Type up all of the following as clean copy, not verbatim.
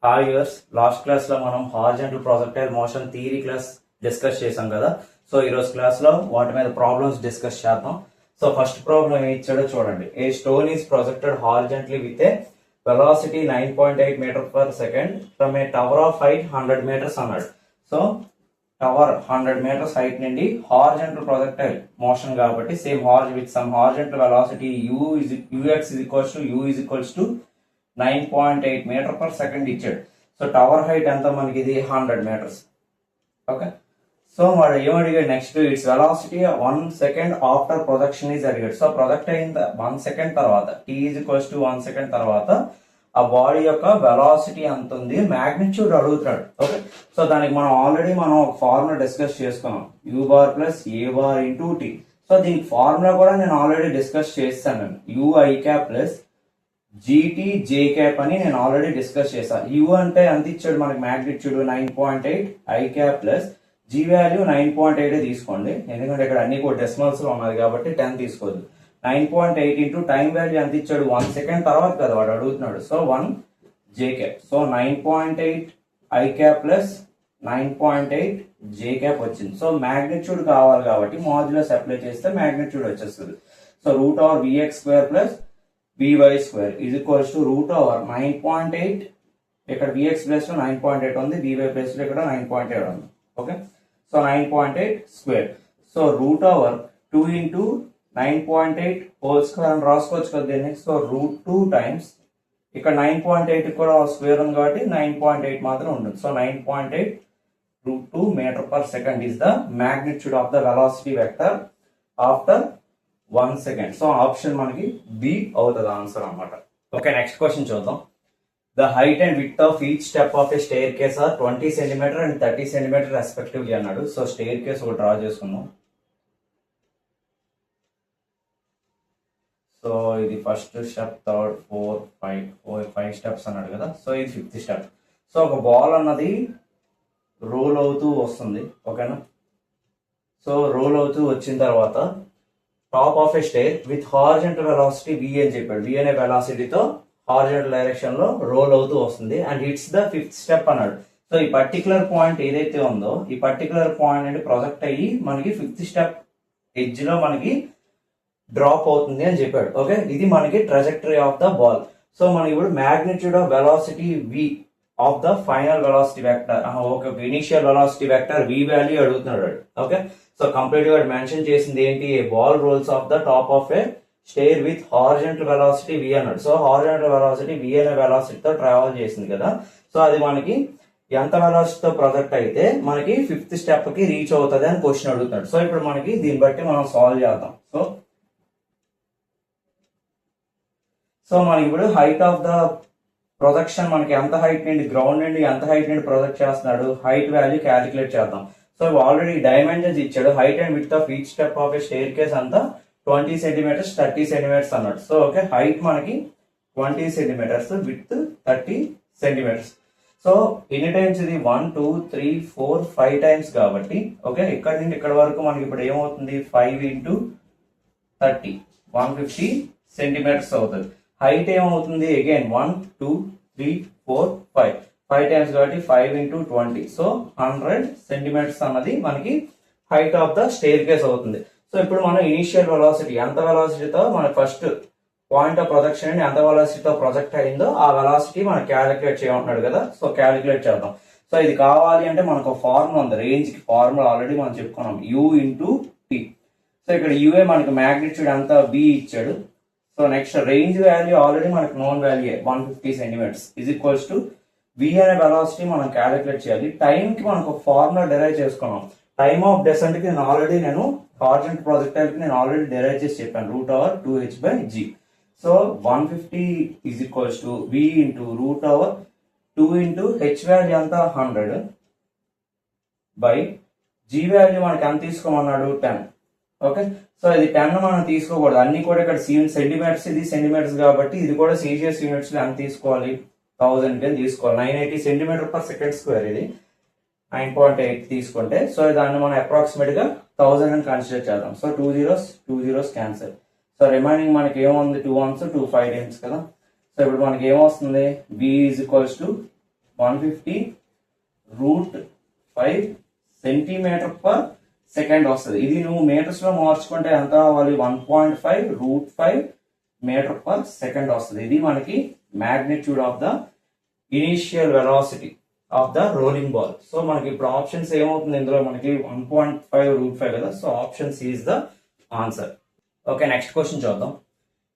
Hi yours, last class లో మనం horizontal projectile motion theory class discuss చేసాం కదా. సో ఈ రోజు క్లాస్ లో వాటి మీద ప్రాబ్లమ్స్ డిస్కస్ చేద్దాం. సో ఫస్ట్ ప్రాబ్లం ఏమి ఇచ్చాడో చూడండి. A stone is projected horizontally with a velocity 9.8 meter per second from a tower of height 100 meters అన్నాడు. సో టవర్ 100 మీటర్స్ హైట్ నుండి హారిజాంటల్ ప్రొజెక్టైల్ మోషన్ కాబట్టి same with some horizontal velocity ux is equals to 9.8 meter per second ఇచ్చాడు. So tower height ఎంత మనకి ఇది 100 meters. Okay, so వాడు ఏమడిగాడు next, its velocity 1 second after projection is అడిగాడు. So project అయిన 1 సెకండ్ తర్వాత t is equals to 1 second తర్వాత ఆ బాడీ యొక్క వెలాసిటీ ఎంత ఉంది, మ్యాగ్నిట్యూడ్ అడుగుతున్నాడు. ఓకే, సో దానికి మనం ఒక ఫార్ములా డిస్కస్ చేసుకున్నాం, u bar plus a bar into t. So దీనికి ఫార్ములా కూడా నేను ఆల్రెడీ డిస్కస్ చేస్తాను. u i cap plus gt j cap అని నేను ఆల్రెడీ డిస్కస్ చేశాను. u అంటే ఎంత ఇచ్చాడు మనకి, magnitude 9.8, i cap plus g value 9.8 తీసుకోండి, ఎందుకంటే ఇక్కడ అన్ని కూడా డెసిమల్స్ లో ఉన్నది కాబట్టి 10 తీసుకోవద్దు. 9.8 ఇంటూ టైం వాల్యూ ఎంత ఇచ్చాడు, 1 సెకండ్ తర్వాత కదా వాడు అడుగుతున్నాడు. So 1 j cap, so 9.8 i cap plus 9.8 j cap వచ్చింది. సో మ్యాగ్నిట్యూడ్ కావాలి కాబట్టి మాడ్యులస్ అప్లై చేస్తే మ్యాగ్నిట్యూడ్ వచ్చేస్తుంది. So root over vx square plus vy square is equals to root over 9.8, ఇక్కడ vx ప్లస్ లో 9.8 ఉంది, vy ప్లస్ లో ఇక్కడ 9.8 ఉంది. Okay, so 9.8 square, so root over 2 into 9.8 whole square అని రాసుకోవచ్చు కదా దీన్ని. సో రూట్ 2 టైమ్స్ ఇక్కడ 9.8 కూడా స్క్వేర్ ఉంది కాబట్టి 9.8 మాత్రం ఉంటుంది. So 9.8 root 2 metre per second is the magnitude of the velocity vector after 1 second. So option మనకి బి అవుతుంది ఆన్సర్ అన్నమాట. ఓకే, నెక్స్ట్ క్వశ్చన్ చూద్దాం. The height and width of each step of a staircase are 20 centimetre and 30 centimetre respectively అన్నాడు. So staircase ఒకటి draw చేసుకుందాం. So ఇది first step, third, 4, 5 steps అన్నాడు కదా. సో ఇది 5th స్టెప్. సో ఒక ball అన్నది రోల్ అవుతూ వస్తుంది. ఓకేనా, సో రోల్ అవుతూ వచ్చిన తర్వాత top of a stair with horizontal velocity v అని చెప్పాడు. v అనే వెలాసిటీతో హారిజాంటల్ డైరెక్షన్ లో రోల్ అవుతూ వస్తుంది and it's the 5th step అన్నాడు. సో ఈ పర్టికులర్ పాయింట్ ఏదైతే ఉందో ఈ పర్టికులర్ పాయింట్ నుండి ప్రొజెక్ట్ అయ్యి మనకి 5th స్టెప్ ఎడ్జ్ లో మనకి డ్రాప్ అవుతుంది అని చెప్పాడు. ఓకే, ఇది మనకి trajectory of the ball. So మనకి ఇప్పుడు magnitude of velocity v of the final velocity vector, okay, initial velocity vector v value అడుగుతున్నాడు. ఓకే, సో కంప్లీట్ గా మెన్షన్ చేసింది ఏంటి, a ball rolls off the top of a stair with horizontal velocity v అన్నాడు. So horizontal velocity v అనే వెలాసిటీతో travel చేసింది కదా. So అది మనకి ఎంత వెలాసిటీతో ప్రొజెక్ట్ అయితే మనకి 5th స్టెప్ కి రీచ్ అవుతుంది అని క్వశ్చన్ అడుగుతున్నాడు. సో ఇప్పుడు మనకి దీన్ని బట్టి మనం సాల్వ్ చేద్దాం. సో మనకి ఇప్పుడు హైట్ ఆఫ్ ద ప్రొజెక్షన్ మనకి ఎంత హైట్ నుండి, గ్రౌండ్ నుండి ఎంత హైట్ నుండి ప్రొజెక్ట్ చేస్తున్నాడు, హైట్ వాల్యూ క్యాలిక్యులేట్ చేద్దాం. సో ఆల్రెడీ డైమెన్షన్స్ ఇచ్చాడు. Height and width of each step of a staircase అంతా 20 సెంటీమీటర్స్ 30 సెంటీమీటర్స్ అన్నాడు. సో ఓకే, హైట్ మనకి 20 సెంటీమీటర్స్, విడ్త్ 30 సెంటీమీటర్స్. సో ఎన్ని టైమ్స్ ఇది 1 2 3 4 5 టైమ్స్ కాబట్టి ఓకే, ఇక్కడ నుండి ఇక్కడ వరకు మనకి ఇప్పుడు ఏమవుతుంది, 5 ఇంటూ 30 150 సెంటీమీటర్స్ అవుతుంది. హైట్ ఏమవుతుంది, అగైన్ 1 2 3 4 5 టైమ్స్ కాబట్టి 5 ఇంటూ 20, సో 100 సెంటీమీటర్స్ అన్నది మనకి height of the staircase అవుతుంది. సో ఇప్పుడు మనం ఇనిషియల్ వెలాసిటీ ఎంత వెలాసిటీతో మన ఫస్ట్ పాయింట్ ఆఫ్ ప్రొజెక్షన్ ఎంత వెలాసిటీతో ప్రొజెక్ట్ అయిందో ఆ వెలాసిటీ మనం క్యాలిక్యులేట్ చేయమంటున్నాడు కదా. సో క్యాలిక్యులేట్ చేద్దాం. సో ఇది కావాలి అంటే మనకు ఫార్ములా ఉంది, రేంజ్ కి ఫార్ములా ఆల్రెడీ మనం చెప్పుకున్నాం, u ఇంటూ t. సో ఇక్కడ ua మనకి మ్యాగ్నిట్యూడ్ అంతా b ఇచ్చాడు. So next range value already మనకు known value 150 centimetres is equals to v అనే వెలాసిటీ మనం క్యాలిక్యులేట్ చేయాలి. టైం కి మనకు ఫార్ములా డెరైవ్ చేసుకున్నాం. టైమ్ ఆఫ్ డెసెంట్ కి నేను హారిజాంటల్ ప్రొజెక్టైల్ కి నేను ఆల్రెడీ డెరైవ్ చేసి చెప్పాను, root over 2h/g. So 150 is equals to v into root over 2 into h value అంతా 100 బై g వాల్యూ మనకి ఎంత తీసుకోమన్నాడు, 10. ఓకే, సో ఇది 10 మనం తీసుకోకూడదు, అన్ని కూడా ఇక్కడ సెంటీమీటర్స్, ఇది సెంటీమీటర్స్ కాబట్టి ఇది కూడా సిజిఎస్ యూనిట్స్ లో ఎంత తీసుకోవాలి, 1000 తీసుకోవాలి. 980 సెంటీమీటర్ పర్ సెకండ్ స్క్వేర్, ఇది 9.8 తీసుకుంటే సో దాన్ని మనం అప్రాక్సిమేట్ గా 1000 అని కన్సిడర్ చేద్దాం. So 2 zeros cancel. So remaining మనకి ఏముంది, 2 1s 2 5 టైమ్స్ కదా. సో ఇప్పుడు మనకి ఏమొస్తుంది, v is equals to 150√5 centimetre per second వస్తుంది. ఇది నువ్వు మీటర్స్ లో మార్చుకుంటే ఎంత అవ్వాలి, 1.5√5 మీటర్ పర్ సెకండ్ వస్తుంది. ఇది మనకి magnitude of the initial velocity of the rolling ball. So మనకి ఇప్పుడు ఆప్షన్స్ ఏమవుతుంది ఇందులో మనకి 1.5√5 కదా. So option C is the answer. Okay, next question చూద్దాం.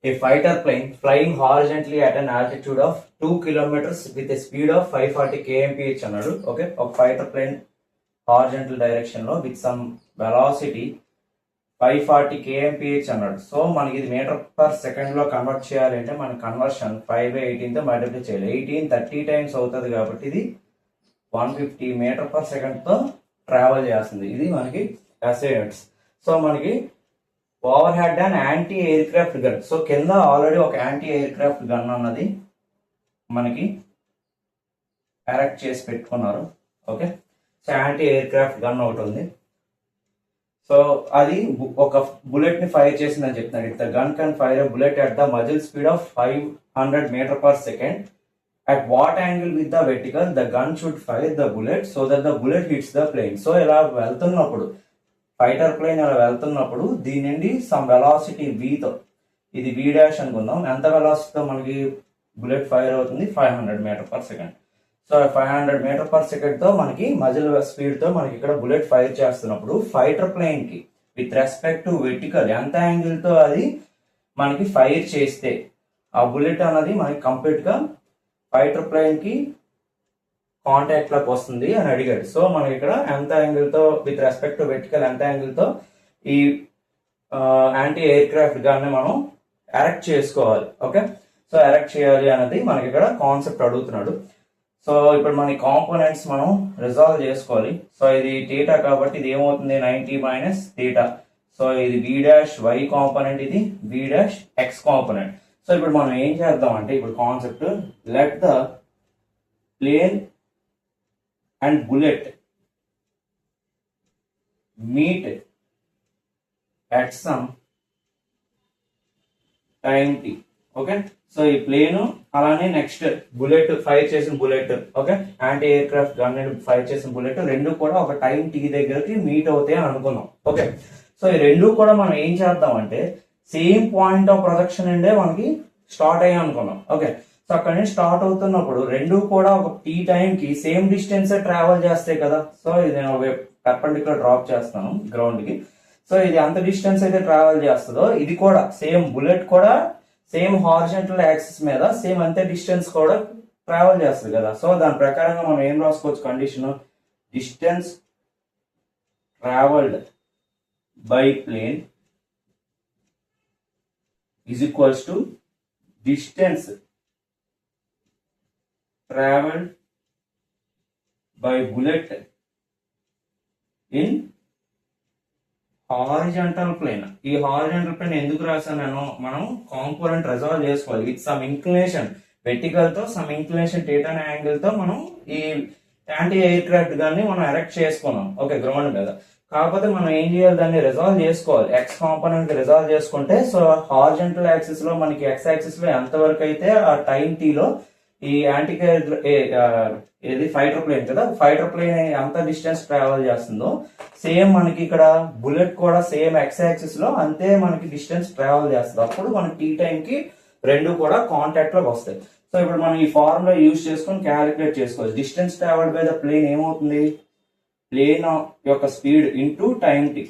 A fighter plane flying horizontally at an altitude of 2 kilometers with a speed of 540 kmph అన్నాడు. Okay, ఒక fighter plane horizontal direction లో విత్ సమ్ వెలాసిటీ 540 kmph అన్నాడు. So మనకి ఇది metre per second లో convert చేయాలి అంటే మన కన్వర్షన్ 5/18 తో మల్టిప్లై చేయాలి. 18 30 టైమ్స్ అవుతుంది కాబట్టి ఇది 150 మీటర్ పర్ సెకండ్ తో ట్రావెల్ చేస్తుంది. ఇది మనకి అసైన్స్. సో మనకి over head and anti aircraft gun. So కింద ఆల్రెడీ ఒక యాంటీ ఎయిర్ క్రాఫ్ట్ గన్ అన్నది మనకి ఎరెక్ట్ చేసి పెట్టుకున్నారు. Okay, so anti aircraft gun ఒకటి ఉంది. సో అది ఒక బుల్లెట్ ని ఫైర్ చేసిందని చెప్తున్నాడు. It the gun can fire a bullet at the muzzle speed of 500 metre per second. At what angle with the vertical the gun should fire the bullet so that the bullet hits the plane. So ఇలా వెళ్తున్నప్పుడు fighter plane ఇలా వెళ్తున్నప్పుడు దీని నుండి some velocity తో, ఇది v dash అనుకుందాం, ఎంత వెలాసిటీతో మనకి బుల్లెట్ ఫైర్ అవుతుంది, 500 metre per second. So 500 metre per second తో మనకి మజిల్ స్పీడ్ తో మనకి ఇక్కడ బుల్లెట్ ఫైర్ చేస్తున్నప్పుడు ఫైటర్ ప్లేన్ కి విత్ రెస్పెక్ట్ టు వెర్టికల్ ఎంత యాంగిల్ తో అది మనకి ఫైర్ చేస్తే ఆ బుల్లెట్ అన్నది మనకి కంప్లీట్ గా ఫైటర్ ప్లేన్ కి కాంటాక్ట్ లోకి వస్తుంది అని అడిగాడు. సో మనకి ఇక్కడ ఎంత యాంగిల్ తో విత్ రెస్పెక్ట్ టు వెర్టికల్ ఎంత యాంగిల్ తో ఈ యాంటీ ఎయిర్ క్రాఫ్ట్ గన్ మనం ఎరెక్ట్ చేసుకోవాలి. ఓకే, సో ఎరెక్ట్ చేయాలి అనేది మనకి ఇక్కడ కాన్సెప్ట్ అడుగుతున్నాడు. సో ఇప్పుడు మన కాంపోనెంట్స్ మనం రిజాల్వ్ చేసుకోవాలి. సో ఇది థీటా కాబట్టి ఇది ఏమవుతుంది, 90 మైనస్ థీటా. సో ఇది v డాష్ y కాంపోనెంట్, ఇది v dash x component. So ఇప్పుడు మనం ఏం చేద్దాం అంటే ఇప్పుడు concept let the plane and bullet meet at some time t. Okay, so ఈ ప్లేన్ అలానే నెక్స్ట్ బుల్లెట్ ఫైర్ చేసిన bullet, okay, anti aircraft gun fire చేసిన బుల్లెట్ రెండు కూడా ఒక టైం టీ దగ్గరికి మీట్ అవుతాయి అని అనుకున్నాం. ఓకే, సో ఈ రెండు కూడా మనం ఏం చేద్దాం అంటే సేమ్ పాయింట్ ఆఫ్ ప్రొజెక్షన్ నుండే మనకి స్టార్ట్ అయ్యాం అనుకున్నాం. ఓకే, సో అక్కడ నుంచి స్టార్ట్ అవుతున్నప్పుడు రెండు కూడా ఒక టీ టైం కి సేమ్ డిస్టెన్స్ ట్రావెల్ చేస్తాయి కదా. సో ఇది నేను పర్పెండిక్యులర్ డ్రాప్ చేస్తాను గ్రౌండ్ కి. సో ఇది అంత డిస్టెన్స్ అయితే ట్రావెల్ చేస్తుందో ఇది కూడా సేమ్ బుల్లెట్ కూడా సేమ్ హారిజంటల్ యాక్సిస్ మీద సేమ్ అంతే డిస్టెన్స్ కూడా ట్రావెల్ చేస్తుంది కదా. సో దాని ప్రకారంగా మనం ఏం రాసుకోవచ్చు condition, distance travelled by plane is equals to distance traveled by bullet in horizontal plane. ఈ హారిజంటల్ ప్లేన్ ఎందుకు రాశాను, మనం కాంపోనెంట్ రిజాల్వ్ చేసుకోవాలి విత్ సమ్ ఇంక్లినేషన్ వెర్టికల్ తో సమ్ ఇంక్లినేషన్ థీటా యాంగిల్ తో మనం ఈ యాంటీ ఎయిర్ క్రాఫ్ట్ గాని మనం ఎరెక్ట్ చేసుకున్నాం. ఓకే, గ్రౌండ్ మీద. కాకపోతే మనం ఏం చేయాలి, దాన్ని రిజాల్వ్ చేసుకోవాలి. ఎక్స్ కాంపోనెంట్ రిజాల్వ్ చేసుకుంటే సో హారిజంటల్ యాక్సిస్ లో మనకి ఎక్స్ యాక్సిస్ లో ఎంత వరకు అయితే ఆ టైం టీ లో ఈ యాంటీ ఏది ఫైటర్ ప్లేన్ కదా, ఫైటర్ ప్లేన్ ఎంత డిస్టెన్స్ ట్రావెల్ చేస్తుందో సేమ్ మనకి ఇక్కడ బుల్లెట్ కూడా సేమ్ ఎక్స్ యాక్సిస్ లో అంతే మనకి డిస్టెన్స్ ట్రావెల్ చేస్తుంది. అప్పుడు మనకి టీ టైం కి రెండు కూడా కాంటాక్ట్ లోకి వస్తాయి. సో ఇప్పుడు మనం ఈ ఫార్ములా యూజ్ చేసుకొని క్యాలిక్యులేట్ చేసుకోవచ్చు. Distance travelled by the plane ఏమవుతుంది, ప్లేన్ యొక్క స్పీడ్ ఇంటూ టైం టీ.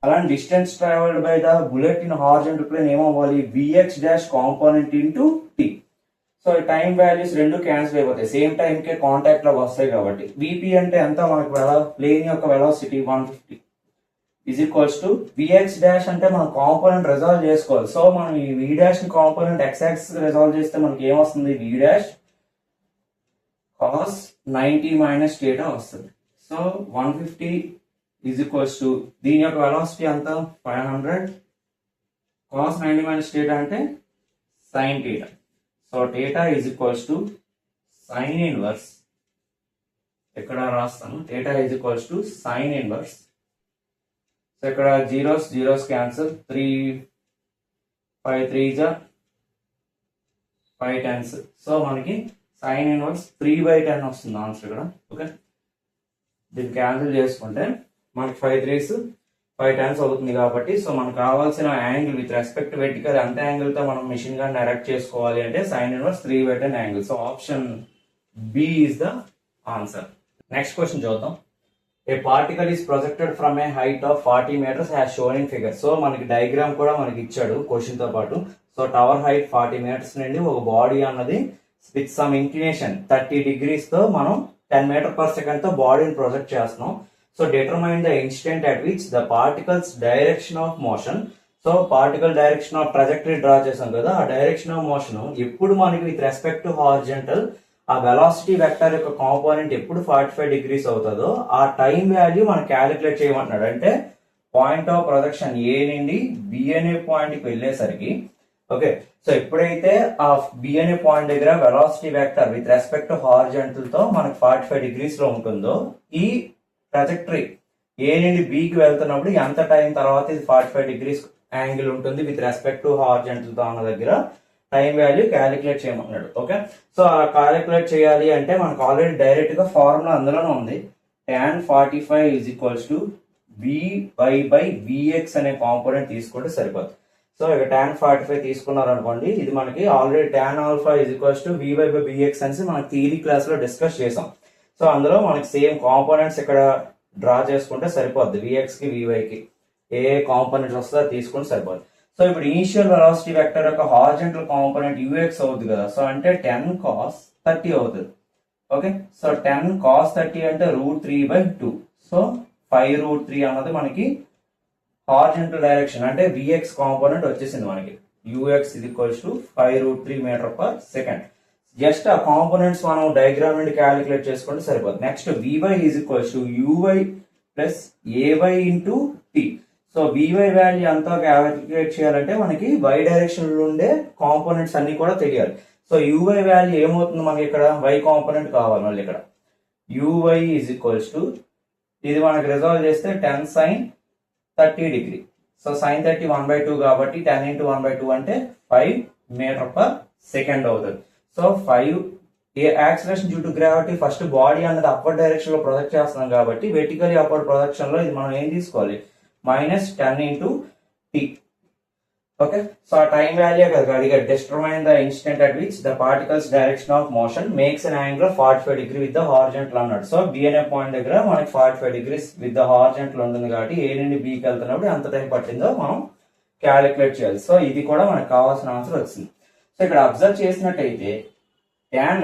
అలాంటి distance travelled by the bullet in horizontal plane ఏమవ్వాలి, V X dash component into T. So time values రెండు క్యాన్సిల్ అయిపోతాయి, సేమ్ టైం కే contact లోకి వస్తాయి కాబట్టి. విపి అంటే ఎంత మనకి ప్లేన్ యొక్క velocity 150 is equals to V X dash అంటే మనం కాంపోనెంట్ రిజాల్వ్ చేసుకోవాలి. సో మనం ఈ వి dash component X axis resolve చేస్తే మనకి ఏమొస్తుంది, V dash cos 90 minus theta వస్తుంది. సో 150 ఈజ్ ఈక్వల్స్ టు దీని యొక్క వెలాసిటీ అంత 500 కాస్ 90 మైనస్ థీటా అంటే sine theta. So theta is equals to sine inverse, ఇక్కడ రాస్తాను, theta is equals to sine inverse. So ఇక్కడ జీరోస్ జీరోస్ క్యాన్సల్, 3 5 3 5 10. సో మనకి sine inverse 3/10 వస్తుంది ఆన్సర్ ఇక్కడ. ఓకే, దీన్ని క్యాన్సిల్ చేసుకుంటే మనకి 5 3s 5 10s అవుతుంది కాబట్టి, సో మనకు కావాల్సిన యాంగిల్ విత్ రెస్పెక్ట్ వెర్టికల్ ఎంత యాంగిల్ తో మనం మిషన్ గా డైరెక్ట్ చేసుకోవాలి అంటే sine inverse 3/10 angle. So option B is the answer. Next question చూద్దాం. A particle is projected from a height of 40 meters has shown in figure. So మనకి diagram కూడా మనకి ఇచ్చాడు క్వశ్చన్ తో పాటు. సో టవర్ హైట్ 40 meters నుండి ఒక body అన్నది విత్ సమ్ ఇంక్లినేషన్ 30 degrees తో మనం 10 meters per second తో బాడీని ప్రొజెక్ట్ చేస్తున్నాం. So determine the instant at which the particles direction of motion. So particle direction of trajectory draw చేసాం కదా, ఆ డైరెక్షన్ ఆఫ్ మోషన్ ఎప్పుడు మనకి విత్ రెస్పెక్ట్ టు హారిజంటల్ ఆ వెలాసిటీ వెక్టర్ యొక్క కాంపోనెంట్ ఎప్పుడు 45 degrees అవుతుందో ఆ టైం వాల్యూ మనం క్యాలిక్యులేట్ చేయమంటున్నాడు. అంటే పాయింట్ ఆఫ్ ప్రొజెక్షన్ ఏ నుండి బి అనే పాయింట్ కి వెళ్ళేసరికి, ఓకే, సో ఎప్పుడైతే ఆ బి అనే పాయింట్ దగ్గర velocity vector with respect to horizontal తో మనకి 45 degrees లో ఉంటుందో, ఈ ట్రాజెక్టరీ ఏ నుండి బికి వెళ్తున్నప్పుడు ఎంత టైం తర్వాత ఇది 45 degrees యాంగిల్ ఉంటుంది విత్ రెస్పెక్ట్ టు హారిజంటల్ తో అన్న దగ్గర టైం వాల్యూ క్యాలిక్యులేట్ చేయమన్నాడు. ఓకే, సో అలా క్యాలిక్యులేట్ చేయాలి అంటే మనకు ఆల్రెడీ డైరెక్ట్ గా ఫార్ములా అందులోనే ఉంది. tan 45 is equals to vy/vx అనే కాంపోనెంట్ తీసుకుంటే సరిపోతుంది. సో ఇక tan 45 తీసుకున్నారు అనుకోండి, ఇది మనకి already tan alpha is equals to vy/vx అని మనకి థియరీ క్లాస్ లో డిస్కస్ చేసాం. సో అందులో మనకి సేమ్ కాంపోనెంట్స్ ఇక్కడ డ్రా చేసుకుంటే సరిపోద్ది. vx కి vy కి ఏ కాంపోనెంట్స్ వస్తుందో తీసుకుంటే సరిపోద్ది. సో ఇప్పుడు ఇనిషియల్ వెలాసిటీ వెక్టర్ యొక్క హారిజంటల్ కాంపోనెంట్ ux అవుతుంది కదా, సో అంటే 10 cos 30 అవుతుంది. ఓకే, సో 10 cos 30 అంటే √3/2. సో 5√3 అన్నది మనకి హారిజంటల్ డైరెక్షన్ అంటే vx కాంపోనెంట్ వచ్చేసింది మనకి. ux is equals to 5√3 meter/second. Just ఆ కాంపోనెంట్స్ మనం డయాగ్రామ్ నుండి క్యాలిక్యులేట్ చేసుకుంటే సరిపోతుంది. Next vy is equals to uy plus ay into t. So vy value అంతా క్యాలిక్యులేట్ చేయాలంటే మనకి y డైరెక్షన్ లో ఉండే కాంపోనెంట్స్ అన్ని కూడా తెలియాలి. సో uy వాల్యూ ఏమవుతుంది మనకి ఇక్కడ y కాంపోనెంట్ కావాలి. మళ్ళీ ఇక్కడ uy is equals to ఇది మనకి రిజాల్వ్ చేస్తే 10 sin 30 degree. సో sin 30 1/2 కాబట్టి 10 into 1/2 అంటే 5 meter/second అవుతుంది. So 5 acceleration due to gravity first body అన్నది అప్వర్డ్ డైరెక్షన్ లో ప్రొజెక్ట్ చేస్తున్నాం కాబట్టి వెర్టికల్లీ అప్వర్డ్ ప్రొజెక్షన్ లో ఇది మనం ఏం తీసుకోవాలి, -10 into t. ఓకే, సో ఆ టైం వాల్యూ కదా అడిగాడు. Determine the instant at which the particles direction of motion makes an angle 45 degree with the horizontal అన్నాడు. సో బి అనే పాయింట్ దగ్గర మనకి 45 degrees విత్ ద హారిజంటల్ ఉంటుంది కాబట్టి ఏ నుండి బికి వెళ్తున్నప్పుడు ఎంత టైం పట్టిందో మనం క్యాలిక్యులేట్ చేయాలి. సో ఇది కూడా మనకు కావాల్సిన ఆన్సర్ వచ్చింది. సో ఇక్కడ అబ్జర్వ్ చేసినట్టయితే tan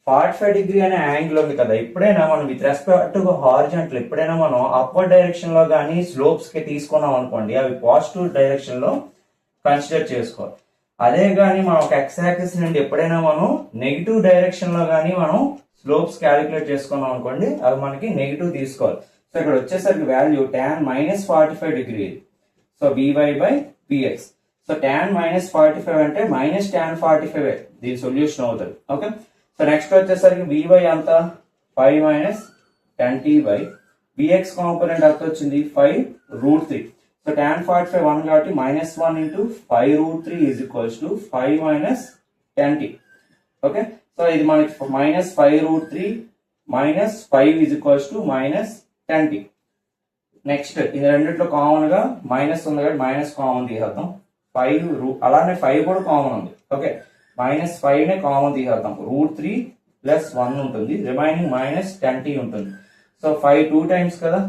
45 degree అనే యాంగిల్ ఉంది కదా, ఎప్పుడైనా మనం విత్ రెస్పెక్ట్ టు హారిజంటల్ ఎప్పుడైనా మనం అప్వర్డ్ డైరెక్షన్ లో కానీ స్లోప్స్ కి తీసుకున్నాం అనుకోండి, అవి పాజిటివ్ డైరెక్షన్ లో కన్సిడర్ చేసుకోవాలి. అదే కానీ మనం ఒక ఎక్స్ యాక్సిస్ నుండి ఎప్పుడైనా మనం నెగిటివ్ డైరెక్షన్ లో కానీ మనం స్లోప్స్ క్యాలిక్యులేట్ చేసుకున్నాం అనుకోండి, అవి మనకి నెగిటివ్ తీసుకోవాలి. సో ఇక్కడ వచ్చేసరికి value tan -45 degree. So vy/vx. So tan -45 అంటే -tan 45 దీని సొల్యూషన్ అవుతుంది. ఓకే, సో నెక్స్ట్ వచ్చేసరికి vy అంత 5 - 10t/, vx కాంపోనెంట్ అంత వచ్చింది 5√3. సో tan 45 1 కాబట్టి -1 into 5√3 is equals to 5 - 10t. Okay, so ఇది మనకి -5√3 - 5 is equals to -10t. Next ఇది రెండిట్లో కామన్ గా మైనస్ ఉంది కాబట్టి మైనస్ కామన్ తీసేద్దాం. 5 అలానే 5 కూడా కామన్ ఉంది. ఓకే, -5 నే కామన్ తీసేద్దాం. √3 + 1 ఉంటుంది, రిమైనింగ్ -10t ఉంటుంది. సో 5 2 times కదా,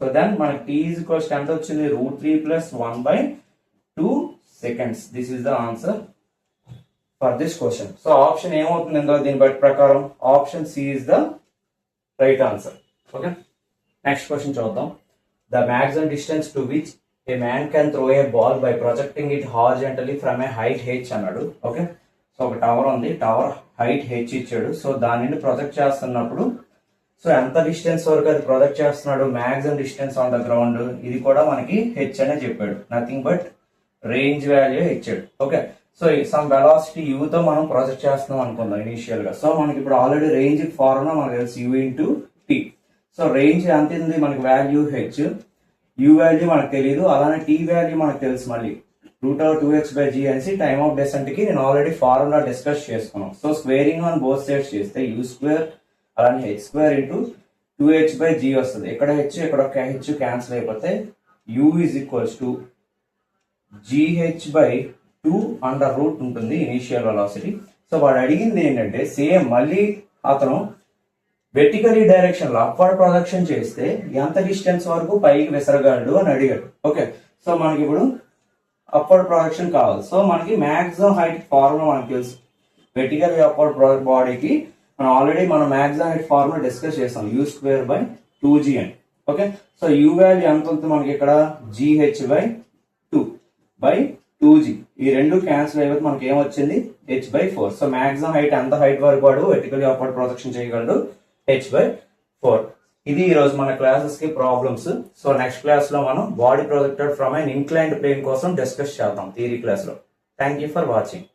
సో దెన్ మనకి t is equals to ఎంత వచ్చింది, √3 + 1/2 seconds. This is the answer for this question. So option ఏమవుతుంది ఇందులో దీని బట్టి ప్రకారం option C is the right answer. Okay, next question చూద్దాం. The maximum distance to which a man can throw a ball by projecting it horizontally from a height h అన్నాడు. Okay, so ఒక tower ఉంది, tower height h ఇచ్చాడు. So దాని నుండి project చేస్తున్నప్పుడు so ఎంత distance వరకు అది ప్రొజెక్ట్ చేస్తున్నాడు, maximum distance on the ground, ఇది కూడా మనకి హెచ్ అనే చెప్పాడు. నథింగ్ బట్ రేంజ్ వాల్యూ ఇచ్చాడు. Okay, so some velocity u తో మనం ప్రొజెక్ట్ చేస్తున్నాం అనుకుందాం ఇనిషియల్ గా. సో మనకి ఇప్పుడు ఆల్రెడీ రేంజ్ ఫార్ములా మనకు తెలుసు, u into t. So range ఎంత ఉంది మనకి వాల్యూ h, u వాల్యూ మనకు తెలియదు, అలానే t వాల్యూ మనకు తెలుసు. మళ్ళీ 2h/g అనేసి టైమ్ ఆఫ్ డెసెంట్ కి నేను ఆల్రెడీ ఫార్ములా డిస్కస్ చేసుకున్నాను. So squaring on both sides చేస్తే u² అలానే h² ఇంటూ 2h/g వస్తుంది. ఇక్కడ h ఇక్కడ ఒక h క్యాన్సిల్ అయిపోతే u is equals to gh/2 under root ఉంటుంది ఇనిషియల్ వెలాసిటీ. సో వాడు అడిగింది ఏంటంటే సేమ్ మళ్ళీ అతను వెర్టికలీ డైరెక్షన్ లో అప్వర్డ్ ప్రొజెక్షన్ చేస్తే ఎంత డిస్టెన్స్ వరకు పైకి విసరగలడు అని అడిగాడు. ఓకే, సో మనకి ఇప్పుడు అప్వర్డ్ ప్రొజెక్షన్ కావాలి. సో మనకి మాక్సిమం హైట్ ఫార్ములా మనకి తెలుసు. వెర్టికల్ అప్వర్డ్ బాడీకి మనం ఆల్రెడీ మనం మాక్సిమం హైట్ ఫార్ములా డిస్కస్ చేస్తాం u²/2g అని. ఓకే, సో u వాల్యూ ఎంత ఉంటుంది మనకి ఇక్కడ gh/2/2g. ఈ రెండు క్యాన్సిల్ అయిపోతే మనకి ఏమొచ్చింది h/4. సో మాక్సిమం హైట్ ఎంత హైట్ వరకు వాడు వెర్టికల్ అప్వర్డ్ ప్రొజెక్షన్ చేయగలడు h/4. ఇది ఈ రోజు మన క్లాసెస్ కి ప్రాబ్లమ్స్. సో నెక్స్ట్ క్లాస్ లో మనం body projected from an inclined plane కోసం డిస్కస్ చేద్దాం థియరీ క్లాస్ లో. Thank you for watching.